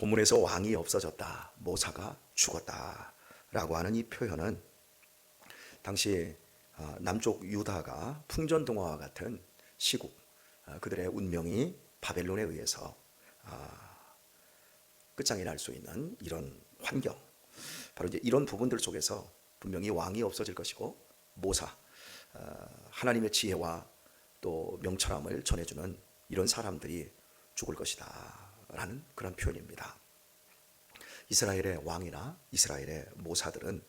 본문에서 왕이 없어졌다, 모사가 죽었다라고 하는 이 표현은 당시 남쪽 유다가 풍전등화와 같은 시국, 그들의 운명이 바벨론에 의해서 끝장이 날 수 있는 이런 환경, 바로 이제 이런 부분들 속에서 분명히 왕이 없어질 것이고 모사, 하나님의 지혜와 또 명철함을 전해주는 이런 사람들이 죽을 것이다 라는 그런 표현입니다. 이스라엘의 왕이나 이스라엘의 모사들은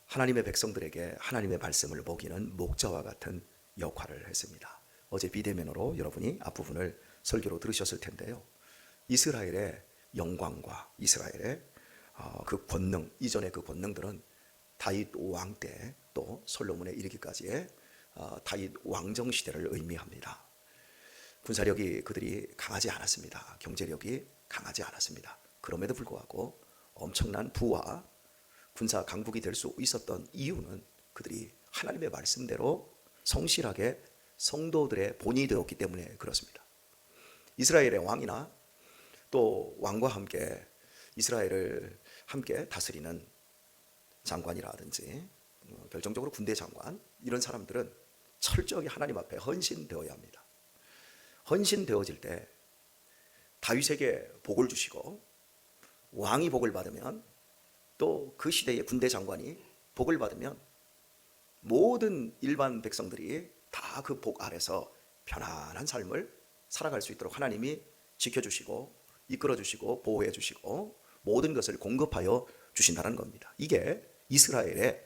하나님의 백성들에게 하나님의 말씀을 먹이는 목자와 같은 역할을 했습니다. 어제 비대면으로 여러분이 앞부분을 설교로 들으셨을 텐데요, 이스라엘의 영광과 이스라엘의 그 권능, 이전의 그 권능들은 다윗 왕 때 또 솔로몬에 이르기까지의 다윗 왕정 시대를 의미합니다. 군사력이 그들이 강하지 않았습니다. 경제력이 강하지 않았습니다. 그럼에도 불구하고 엄청난 부와 군사 강국이 될 수 있었던 이유는 그들이 하나님의 말씀대로 성실하게 성도들의 본이 되었기 때문에 그렇습니다. 이스라엘의 왕이나 또 왕과 함께 이스라엘을 함께 다스리는 장관이라든지 결정적으로 군대 장관, 이런 사람들은 철저하게 하나님 앞에 헌신되어야 합니다. 헌신되어질 때 다윗에게 복을 주시고 왕이 복을 받으면 또 그 시대의 군대 장관이 복을 받으면 모든 일반 백성들이 다 그 복 아래서 편안한 삶을 살아갈 수 있도록 하나님이 지켜주시고 이끌어주시고 보호해주시고 모든 것을 공급하여 주신다는 겁니다. 이게 이스라엘의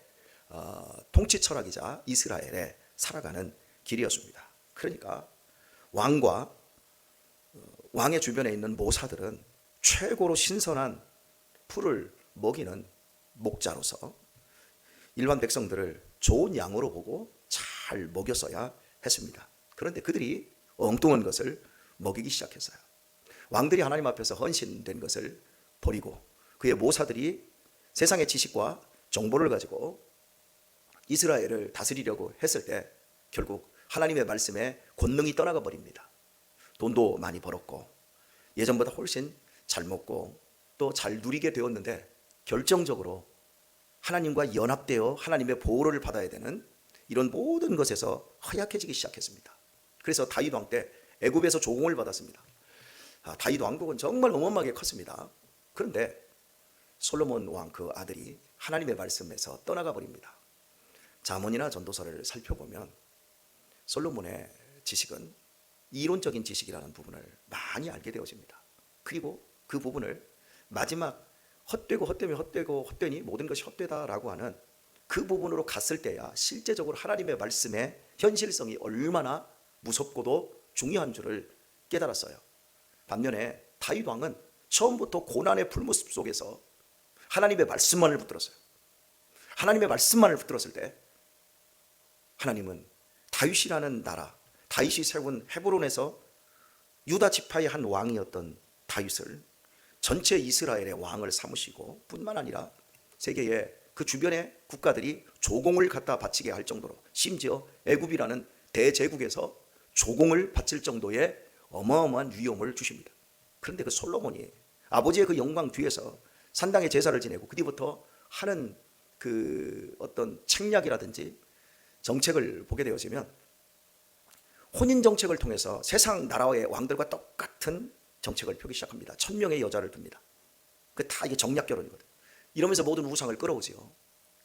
통치 철학이자 이스라엘의 살아가는 길이었습니다. 그러니까 왕과 왕의 주변에 있는 모사들은 최고로 신선한 풀을 먹이는 목자로서 일반 백성들을 좋은 양으로 보고 잘 먹였어야 했습니다. 그런데 그들이 엉뚱한 것을 먹이기 시작했어요. 왕들이 하나님 앞에서 헌신된 것을 버리고 그의 모사들이 세상의 지식과 정보를 가지고 이스라엘을 다스리려고 했을 때 결국 하나님의 말씀에 권능이 떠나가 버립니다. 돈도 많이 벌었고 예전보다 훨씬 잘 먹고 또 잘 누리게 되었는데 결정적으로 하나님과 연합되어 하나님의 보호를 받아야 되는 이런 모든 것에서 허약해지기 시작했습니다. 그래서 다윗 왕 때 애굽에서 조공을 받았습니다. 다윗 왕국은 정말 어마어마하게 컸습니다. 그런데 솔로몬 왕 그 아들이 하나님의 말씀에서 떠나가 버립니다. 잠언이나 전도서를 살펴보면 솔로몬의 지식은 이론적인 지식이라는 부분을 많이 알게 되어집니다. 그리고 그 부분을 마지막 헛되고 헛되면 헛되고 헛되니 모든 것이 헛되다라고 하는 그 부분으로 갔을 때야 실제적으로 하나님의 말씀의 현실성이 얼마나 무섭고도 중요한 줄을 깨달았어요. 반면에 다윗 왕은 처음부터 고난의 풀무습 속에서 하나님의 말씀만을 붙들었어요. 하나님의 말씀만을 붙들었을 때 하나님은 다윗이라는 나라, 다윗이 세운 헤브론에서 유다 지파의 한 왕이었던 다윗을 전체 이스라엘의 왕을 삼으시고 뿐만 아니라 세계의 그 주변의 국가들이 조공을 갖다 바치게 할 정도로 심지어 애굽이라는 대제국에서 조공을 바칠 정도의 어마어마한 위엄을 주십니다. 그런데 그 솔로몬이 아버지의 그 영광 뒤에서 산당의 제사를 지내고 그 뒤부터 하는 그 어떤 책략이라든지 정책을 보게 되어지면 혼인 정책을 통해서 세상 나라의 왕들과 똑같은 정책을 펴기 시작합니다. 1000명의 여자를 둡니다. 그 다 이게 정략 결혼이거든. 이러면서 모든 우상을 끌어오지요.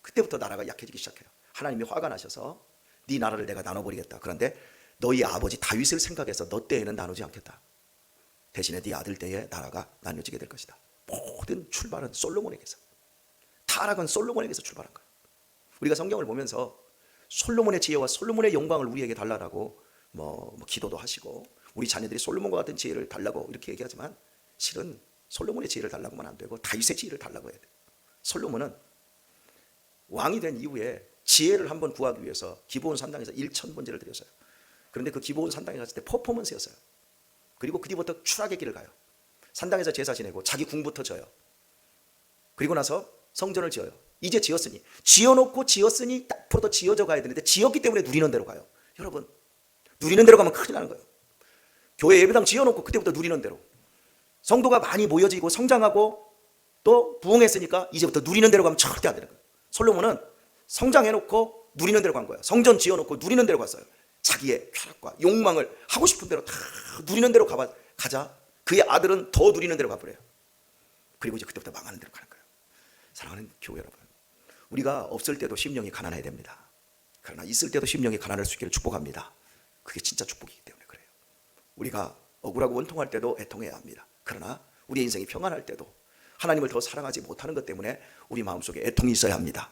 그때부터 나라가 약해지기 시작해요. 하나님이 화가 나셔서 네 나라를 내가 나눠버리겠다. 그런데 너희 아버지 다윗을 생각해서 너 때에는 나누지 않겠다. 대신에 네 아들 때에 나라가 나눠지게 될 것이다. 모든 출발은 솔로몬에게서, 타락은 솔로몬에게서 출발한 거예요. 우리가 성경을 보면서 솔로몬의 지혜와 솔로몬의 영광을 우리에게 달라라고 기도도 하시고 우리 자녀들이 솔로몬과 같은 지혜를 달라고 이렇게 얘기하지만 실은 솔로몬의 지혜를 달라고만 안 되고 다윗의 지혜를 달라고 해야 돼요. 솔로몬은 왕이 된 이후에 지혜를 한번 구하기 위해서 기브온 산당에서 1000번제를 드렸어요. 그런데 그 기브온 산당에 갔을 때 퍼포먼스였어요. 그리고 그 뒤부터 추락의 길을 가요. 산당에서 제사 지내고 자기 궁부터 져요. 그리고 나서 성전을 지어요. 이제 지었으니, 지어놓고 지었으니 앞으로 더 지어져 가야 되는데 지었기 때문에 누리는 대로 가요. 여러분, 누리는 대로 가면 큰일 나는 거예요. 교회 예배당 지어놓고 그때부터 누리는 대로, 성도가 많이 모여지고 성장하고 또 부흥했으니까 이제부터 누리는 대로 가면 절대 안 되는 거예요. 솔로몬은 성장해놓고 누리는 대로 간 거예요. 성전 지어놓고 누리는 대로 갔어요. 자기의 쾌락과 욕망을 하고 싶은 대로 다 누리는 대로 가자. 그의 아들은 더 누리는 대로 가버려요. 그리고 이제 그때부터 망하는 대로 가는 거예요. 사랑하는 교회 여러분, 우리가 없을 때도 심령이 가난해야 됩니다. 그러나 있을 때도 심령이 가난할 수 있기를 축복합니다. 그게 진짜 축복이기 때문에 그래요. 우리가 억울하고 원통할 때도 애통해야 합니다. 그러나 우리의 인생이 평안할 때도 하나님을 더 사랑하지 못하는 것 때문에 우리 마음속에 애통이 있어야 합니다.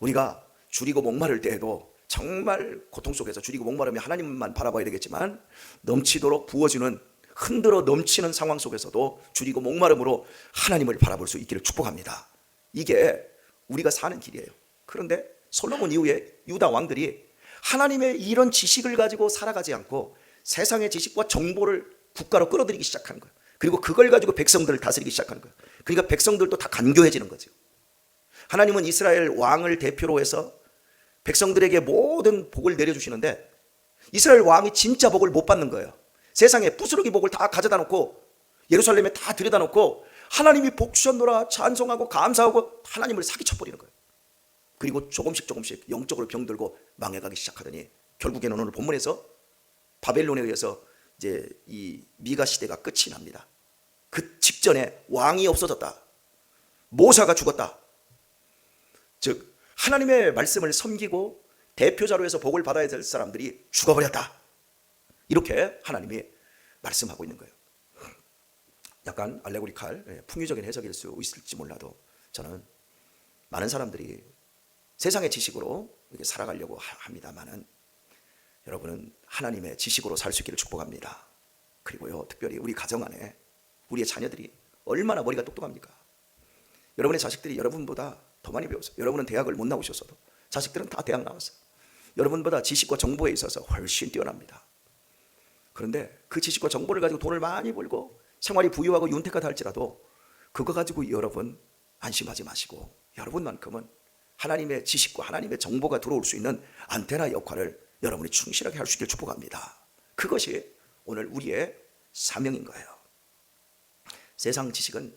우리가 줄이고 목마를 때에도 정말 고통 속에서 줄이고 목마르며 하나님만 바라봐야 되겠지만, 넘치도록 부어주는 흔들어 넘치는 상황 속에서도 줄이고 목마름으로 하나님을 바라볼 수 있기를 축복합니다. 이게 우리가 사는 길이에요. 그런데 솔로몬 이후에 유다 왕들이 하나님의 이런 지식을 가지고 살아가지 않고 세상의 지식과 정보를 국가로 끌어들이기 시작하는 거예요. 그리고 그걸 가지고 백성들을 다스리기 시작하는 거예요. 그러니까 백성들도 다 간교해지는 거죠. 하나님은 이스라엘 왕을 대표로 해서 백성들에게 모든 복을 내려주시는데 이스라엘 왕이 진짜 복을 못 받는 거예요. 세상에 부스러기 복을 다 가져다 놓고 예루살렘에 다 들여다 놓고 하나님이 복 주셨노라 찬송하고 감사하고 하나님을 사기쳐버리는 거예요. 그리고 조금씩 영적으로 병들고 망해가기 시작하더니 결국에는 오늘 본문에서 바벨론에 의해서 이제 이 미가 시대가 끝이 납니다. 그 직전에 왕이 없어졌다. 모사가 죽었다. 즉 하나님의 말씀을 섬기고 대표자로 해서 복을 받아야 될 사람들이 죽어버렸다. 이렇게 하나님이 말씀하고 있는 거예요. 약간 알레고리칼, 풍유적인 해석일 수 있을지 몰라도 저는 많은 사람들이 세상의 지식으로 살아가려고 합니다만은 여러분은 하나님의 지식으로 살 수 있기를 축복합니다. 그리고요, 특별히 우리 가정 안에 우리의 자녀들이 얼마나 머리가 똑똑합니까? 여러분의 자식들이 여러분보다 더 많이 배웠어요. 여러분은 대학을 못 나오셨어도 자식들은 다 대학 나왔어요. 여러분보다 지식과 정보에 있어서 훨씬 뛰어납니다. 그런데 그 지식과 정보를 가지고 돈을 많이 벌고 생활이 부유하고 윤택하다 할지라도 그거 가지고 여러분 안심하지 마시고 여러분만큼은 하나님의 지식과 하나님의 정보가 들어올 수 있는 안테나 역할을 여러분이 충실하게 할 수 있기를 축복합니다. 그것이 오늘 우리의 사명인 거예요. 세상 지식은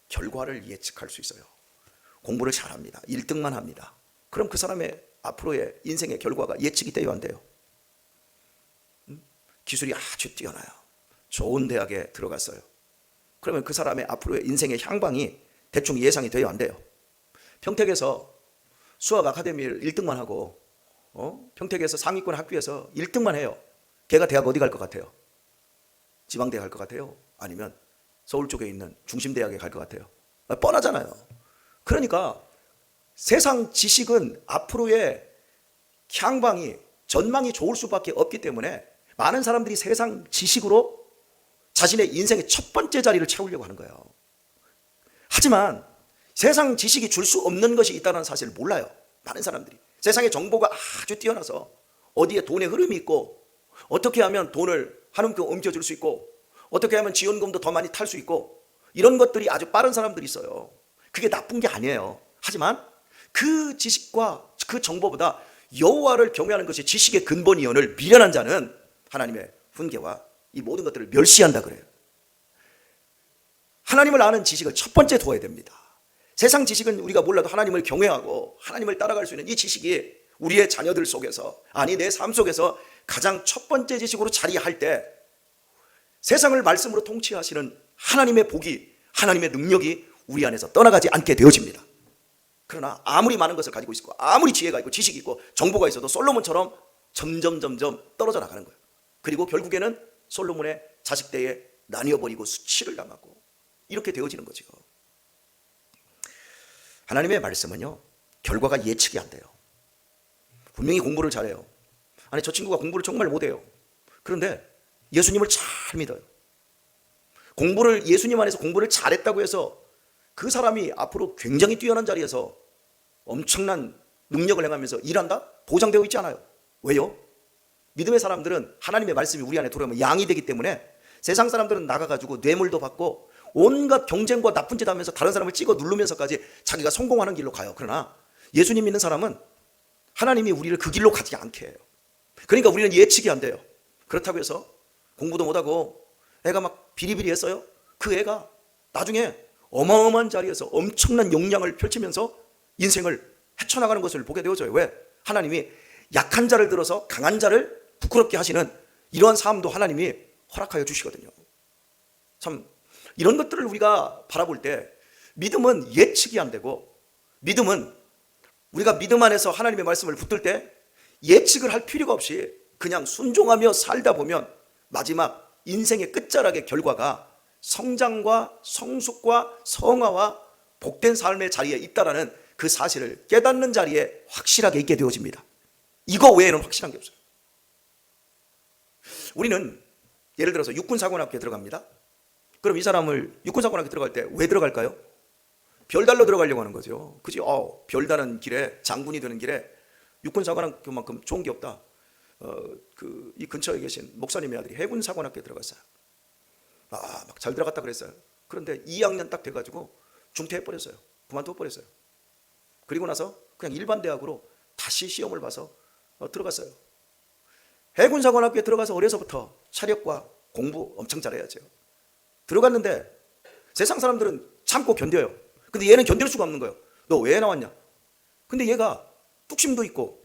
결과를 예측할 수 있어요. 공부를 잘합니다. 1등만 합니다. 그럼 그 사람의 앞으로의 인생의 결과가 예측이 돼요, 안 돼요? 기술이 아주 뛰어나요. 좋은 대학에 들어갔어요. 그러면 그 사람의 앞으로의 인생의 향방이 대충 예상이 돼요, 안 돼요? 평택에서 수학 아카데미를 1등만 하고 평택에서 상위권 학교에서 1등만 해요. 걔가 대학 어디 갈 것 같아요? 지방대학 갈 것 같아요? 아니면 서울 쪽에 있는 중심대학에 갈 것 같아요? 뻔하잖아요. 그러니까 세상 지식은 앞으로의 향방이 전망이 좋을 수밖에 없기 때문에 많은 사람들이 세상 지식으로 자신의 인생의 첫 번째 자리를 채우려고 하는 거예요. 하지만 세상 지식이 줄 수 없는 것이 있다는 사실을 몰라요. 많은 사람들이 세상의 정보가 아주 뛰어나서 어디에 돈의 흐름이 있고 어떻게 하면 돈을 한 움큼 옮겨줄 수 있고 어떻게 하면 지원금도 더 많이 탈 수 있고 이런 것들이 아주 빠른 사람들이 있어요. 그게 나쁜 게 아니에요. 하지만 그 지식과 그 정보보다 여호와를 경외하는 것이 지식의 근본이언을 미련한 자는 하나님의 훈계와 이 모든 것들을 멸시한다 그래요. 하나님을 아는 지식을 첫 번째 둬야 됩니다. 세상 지식은 우리가 몰라도 하나님을 경외하고 하나님을 따라갈 수 있는 이 지식이 우리의 자녀들 속에서, 아니 내 삶 속에서 가장 첫 번째 지식으로 자리할 때 세상을 말씀으로 통치하시는 하나님의 복이, 하나님의 능력이 우리 안에서 떠나가지 않게 되어집니다. 그러나 아무리 많은 것을 가지고 있고 아무리 지혜가 있고 지식이 있고 정보가 있어도 솔로몬처럼 점점 떨어져 나가는 거예요. 그리고 결국에는 솔로몬의 자식대에 나뉘어버리고 수치를 당하고 이렇게 되어지는 거죠. 하나님의 말씀은요, 결과가 예측이 안 돼요. 분명히 공부를 잘해요. 아니 저 친구가 공부를 정말 못해요. 그런데 예수님을 잘 믿어요. 예수님 안에서 공부를 잘했다고 해서 그 사람이 앞으로 굉장히 뛰어난 자리에서 엄청난 능력을 행하면서 일한다? 보장되어 있지 않아요. 왜요? 믿음의 사람들은 하나님의 말씀이 우리 안에 들어오면 양이 되기 때문에 세상 사람들은 나가가지고 뇌물도 받고 온갖 경쟁과 나쁜 짓 하면서 다른 사람을 찍어 누르면서까지 자기가 성공하는 길로 가요. 그러나 예수님 믿는 사람은 하나님이 우리를 그 길로 가지 않게 해요. 그러니까 우리는 예측이 안 돼요. 그렇다고 해서 공부도 못하고 애가 막 비리비리했어요? 그 애가 나중에 어마어마한 자리에서 엄청난 역량을 펼치면서 인생을 헤쳐나가는 것을 보게 되어져요. 왜? 하나님이 약한 자를 들어서 강한 자를 부끄럽게 하시는 이러한 삶도 하나님이 허락하여 주시거든요. 참 이런 것들을 우리가 바라볼 때 믿음은 예측이 안 되고, 믿음은 우리가 믿음 안에서 하나님의 말씀을 붙들 때 예측을 할 필요가 없이 그냥 순종하며 살다 보면 마지막 인생의 끝자락의 결과가 성장과 성숙과 성화와 복된 삶의 자리에 있다라는 그 사실을 깨닫는 자리에 확실하게 있게 되어집니다. 이거 외에는 확실한 게 없어요. 우리는 예를 들어서 육군사관학교에 들어갑니다. 그럼 이 사람을 육군사관학교에 들어갈 때 왜 들어갈까요? 별달러 들어가려고 하는 거죠. 그지? 별다는 길에, 장군이 되는 길에 육군사관학교만큼 좋은 게 없다. 이 근처에 계신 목사님의 아들이 해군사관학교에 들어갔어요. 막 잘 들어갔다 그랬어요. 그런데 2학년 딱 돼가지고 중퇴해버렸어요. 그만둬버렸어요. 그리고 나서 그냥 일반 대학으로 다시 시험을 봐서 들어갔어요. 해군사관학교에 들어가서 어려서부터 차력과 공부 엄청 잘해야죠. 들어갔는데 세상 사람들은 참고 견뎌요. 근데 얘는 견딜 수가 없는 거예요. 너 왜 나왔냐? 근데 얘가 뚝심도 있고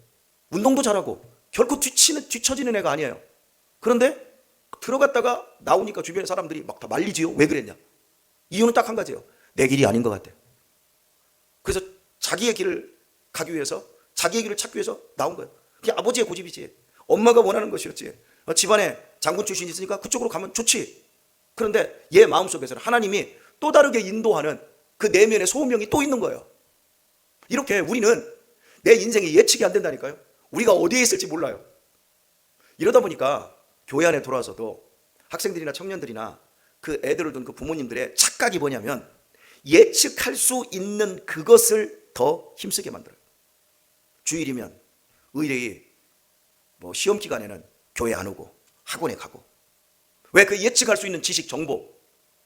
운동도 잘하고 결코 뒤처지는 애가 아니에요. 그런데 들어갔다가 나오니까 주변의 사람들이 막 다 말리지요. 왜 그랬냐? 이유는 딱 한 가지예요. 내 길이 아닌 것 같아. 그래서 자기의 길을 가기 위해서, 자기의 길을 찾기 위해서 나온 거예요. 그게 아버지의 고집이지. 엄마가 원하는 것이었지. 집안에 장군 출신이 있으니까 그쪽으로 가면 좋지. 그런데 얘 마음속에서는 하나님이 또 다르게 인도하는 그 내면의 소명이 또 있는 거예요. 이렇게 우리는 내 인생이 예측이 안 된다니까요. 우리가 어디에 있을지 몰라요. 이러다 보니까 교회 안에 돌아와서도 학생들이나 청년들이나 그 애들을 둔 그 부모님들의 착각이 뭐냐면 예측할 수 있는 그것을 더 힘쓰게 만들어요. 주일이면 의뢰이 시험 기간에는 교회 안 오고 학원에 가고. 왜? 그 예측할 수 있는 지식, 정보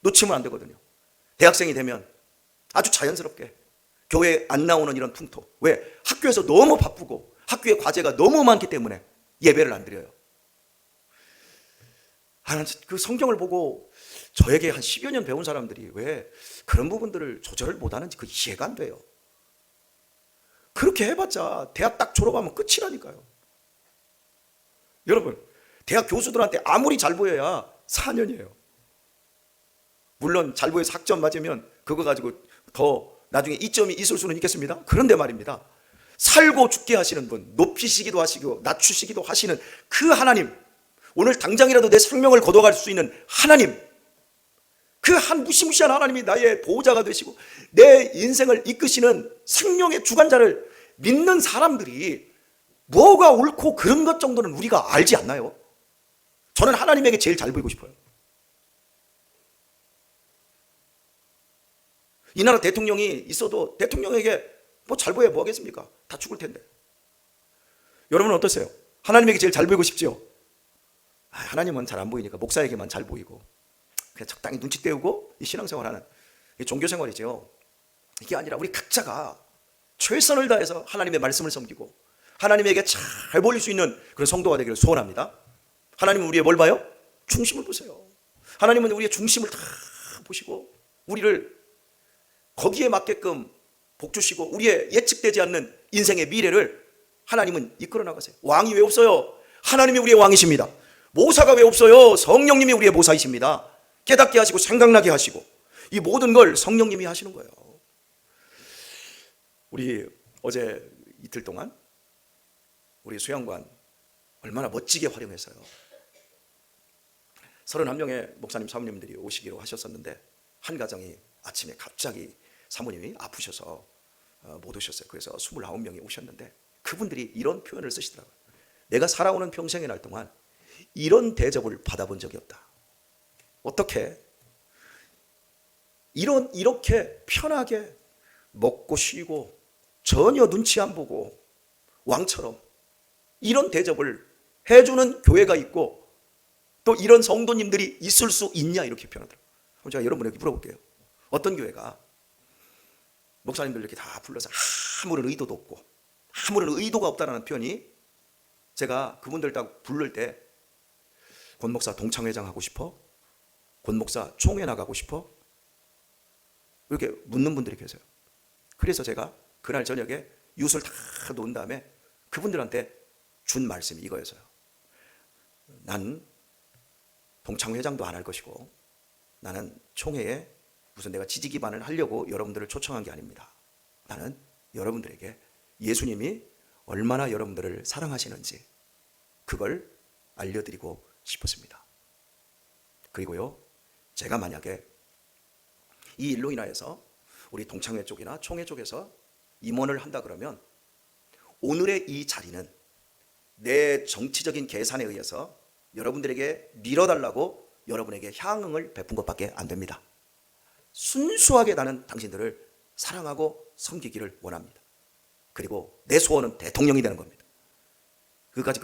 놓치면 안 되거든요. 대학생이 되면 아주 자연스럽게 교회에 안 나오는 이런 풍토. 왜? 학교에서 너무 바쁘고 학교에 과제가 너무 많기 때문에 예배를 안 드려요. 그 성경을 보고 저에게 한 10여 년 배운 사람들이 왜 그런 부분들을 조절을 못하는지 그 이해가 안 돼요. 그렇게 해봤자 대학 딱 졸업하면 끝이라니까요. 여러분, 대학 교수들한테 아무리 잘 보여야 4년이에요. 물론 잘 보여서 학점 맞으면 그거 가지고 더 나중에 이점이 있을 수는 있겠습니다. 그런데 말입니다, 살고 죽게 하시는 분, 높이시기도 하시고 낮추시기도 하시는 그 하나님, 오늘 당장이라도 내 생명을 거둬갈 수 있는 하나님, 그 한 무시무시한 하나님이 나의 보호자가 되시고 내 인생을 이끄시는 생명의 주관자를 믿는 사람들이 뭐가 옳고 그른 것 정도는 우리가 알지 않나요? 저는 하나님에게 제일 잘 보이고 싶어요. 이 나라 대통령이 있어도 대통령에게 잘 보여야 뭐 하겠습니까? 다 죽을 텐데. 여러분은 어떠세요? 하나님에게 제일 잘 보이고 싶죠? 하나님은 잘 안 보이니까 목사에게만 잘 보이고 그냥 적당히 눈치 떼우고 이 신앙생활하는 종교생활이죠. 이게 아니라 우리 각자가 최선을 다해서 하나님의 말씀을 섬기고 하나님에게 잘 보일 수 있는 그런 성도가 되기를 소원합니다. 하나님은 우리의 뭘 봐요? 중심을 보세요. 하나님은 우리의 중심을 다 보시고 우리를 거기에 맞게끔 복 주시고 우리의 예측되지 않는 인생의 미래를 하나님은 이끌어 나가세요. 왕이 왜 없어요? 하나님이 우리의 왕이십니다. 모사가 왜 없어요? 성령님이 우리의 모사이십니다. 깨닫게 하시고 생각나게 하시고 이 모든 걸 성령님이 하시는 거예요. 우리 어제 이틀 동안 우리 수양관 얼마나 멋지게 활용했어요. 31명의 목사님 사모님들이 오시기로 하셨었는데 한 가정이 아침에 갑자기 사모님이 아프셔서 못 오셨어요. 그래서 29명이 오셨는데 그분들이 이런 표현을 쓰시더라고요. 내가 살아오는 평생의 날 동안 이런 대접을 받아본 적이 없다. 어떻게? 이렇게 편하게 먹고 쉬고 전혀 눈치 안 보고 왕처럼 이런 대접을 해주는 교회가 있고 또 이런 성도님들이 있을 수 있냐 이렇게 표현하더라고요. 그럼 제가 여러분에게 물어볼게요. 어떤 교회가 목사님들 이렇게 다 불러서 아무런 의도도 없고 아무런 의도가 없다는 표현이 제가 그분들 딱 부를 때 권 목사 동창회장 하고 싶어? 권 목사 총회 나가고 싶어? 이렇게 묻는 분들이 계세요. 그래서 제가 그날 저녁에 윷을 다 놓은 다음에 그분들한테 준 말씀이 이거였어요. 난 동창회장도 안 할 것이고 나는 총회에 무슨 내가 지지 기반을 하려고 여러분들을 초청한 게 아닙니다. 나는 여러분들에게 예수님이 얼마나 여러분들을 사랑하시는지 그걸 알려드리고 싶었습니다. 그리고요, 제가 만약에 이 일로 인하여서 우리 동창회 쪽이나 총회 쪽에서 임원을 한다 그러면 오늘의 이 자리는 내 정치적인 계산에 의해서 여러분들에게 밀어달라고 여러분에게 향응을 베푼 것밖에 안 됩니다. 순수하게 나는 당신들을 사랑하고 섬기기를 원합니다. 그리고 내 소원은 대통령이 되는 겁니다. 그까지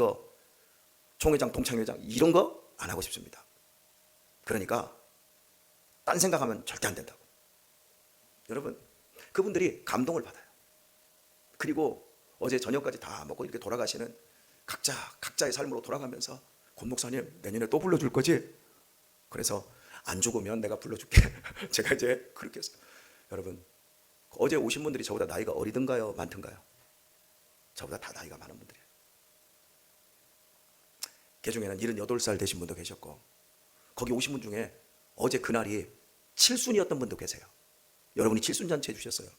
총회장, 동창회장 이런 거 안 하고 싶습니다. 그러니까 딴 생각하면 절대 안 된다고. 여러분, 그분들이 감동을 받아요. 그리고 어제 저녁까지 다 먹고 이렇게 돌아가시는 각자의 삶으로 돌아가면서 권 목사님 내년에 또 불러줄 거지? 그래서 안 죽으면 내가 불러줄게. 제가 이제 그렇게 했어요. 여러분, 어제 오신 분들이 저보다 나이가 어리든가요? 많든가요? 저보다 다 나이가 많은 분들이에요. 그 중에는 78살 되신 분도 계셨고 거기 오신 분 중에 어제 그날이 칠순이었던 분도 계세요. 여러분이 칠순잔치 해주셨어요.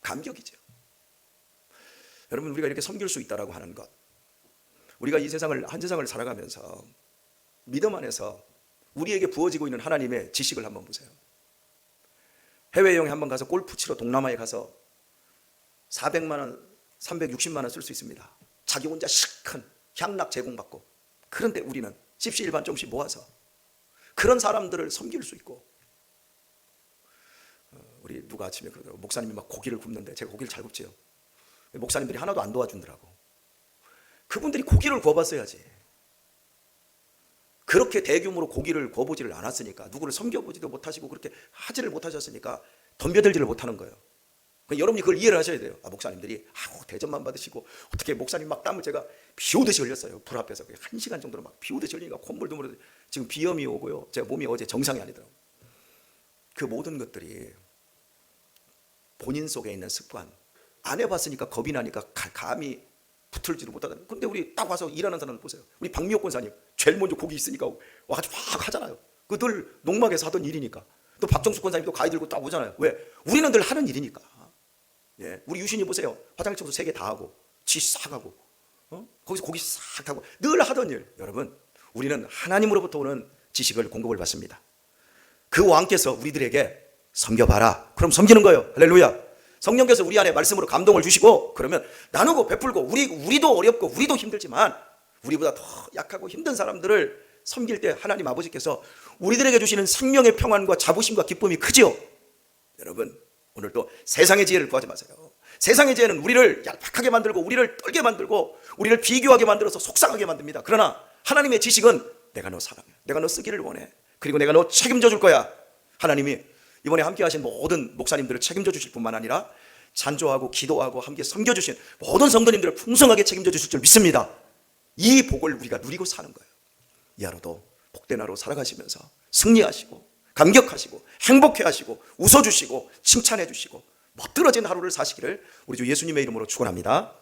감격이죠. 여러분, 우리가 이렇게 섬길 수 있다라고 하는 것, 우리가 이 세상을 한 세상을 살아가면서 믿음 안에서 우리에게 부어지고 있는 하나님의 지식을 한번 보세요. 해외여행 한번 가서 골프 치러 동남아에 가서 400만 원, 360만 원 쓸 수 있습니다. 자기 혼자 시큰 향락 제공받고. 그런데 우리는 십시일반 조금씩 모아서 그런 사람들을 섬길 수 있고. 우리 누가 아침에 그러더라고요. 목사님이 막 고기를 굽는데 제가 고기를 잘 굽지요. 목사님들이 하나도 안 도와주더라고. 그분들이 고기를 구워봤어야지. 그렇게 대규모로 고기를 구워보지를 않았으니까, 누구를 섬겨보지도 못하시고 그렇게 하지를 못하셨으니까 덤벼들지를 못하는 거예요. 여러분이 그걸 이해를 하셔야 돼요. 목사님들이 대접만 받으시고 어떻게 목사님 막 땀을 제가 비 오듯이 흘렸어요. 불 앞에서 1시간 정도로 막 비 오듯이 흘리니까 콧물도 물어도 지금 비염이 오고요. 제 몸이 어제 정상이 아니더라고요. 그 모든 것들이 본인 속에 있는 습관, 안 해봤으니까 겁이 나니까 감히 붙을지도 못하잖아요. 근데 우리 딱 와서 일하는 사람을 보세요. 우리 박미옥 권사님 제일 먼저 고기 있으니까 와가지고 막 하잖아요. 그 늘 농막에서 하던 일이니까. 또 박정숙 권사님도 가위 들고 딱 오잖아요. 왜? 우리는 늘 하는 일이니까. 예, 우리 유신이 보세요. 화장실 청소 3개 다 하고 지 싹 하고 거기서 고기 싹 하고 늘 하던 일. 여러분, 우리는 하나님으로부터 오는 지식을 공급을 받습니다. 그 왕께서 우리들에게 섬겨봐라. 그럼 섬기는 거예요. 할렐루야. 성령께서 우리 안에 말씀으로 감동을 주시고 그러면 나누고 베풀고 우리도 어렵고 우리도 힘들지만 우리보다 더 약하고 힘든 사람들을 섬길 때 하나님 아버지께서 우리들에게 주시는 생명의 평안과 자부심과 기쁨이 크지요. 여러분, 오늘도 세상의 지혜를 구하지 마세요. 세상의 지혜는 우리를 얄팍하게 만들고 우리를 떨게 만들고 우리를 비교하게 만들어서 속상하게 만듭니다. 그러나 하나님의 지식은 내가 너 사랑해, 내가 너 쓰기를 원해, 그리고 내가 너 책임져 줄 거야. 하나님이 이번에 함께 하신 모든 목사님들을 책임져 주실 뿐만 아니라 찬조하고 기도하고 함께 섬겨주신 모든 성도님들을 풍성하게 책임져 주실 줄 믿습니다. 이 복을 우리가 누리고 사는 거예요. 이 하루도 복된 하루 살아가시면서 승리하시고 감격하시고 행복해하시고 웃어주시고 칭찬해주시고 멋들어진 하루를 사시기를 우리 주 예수님의 이름으로 축원합니다.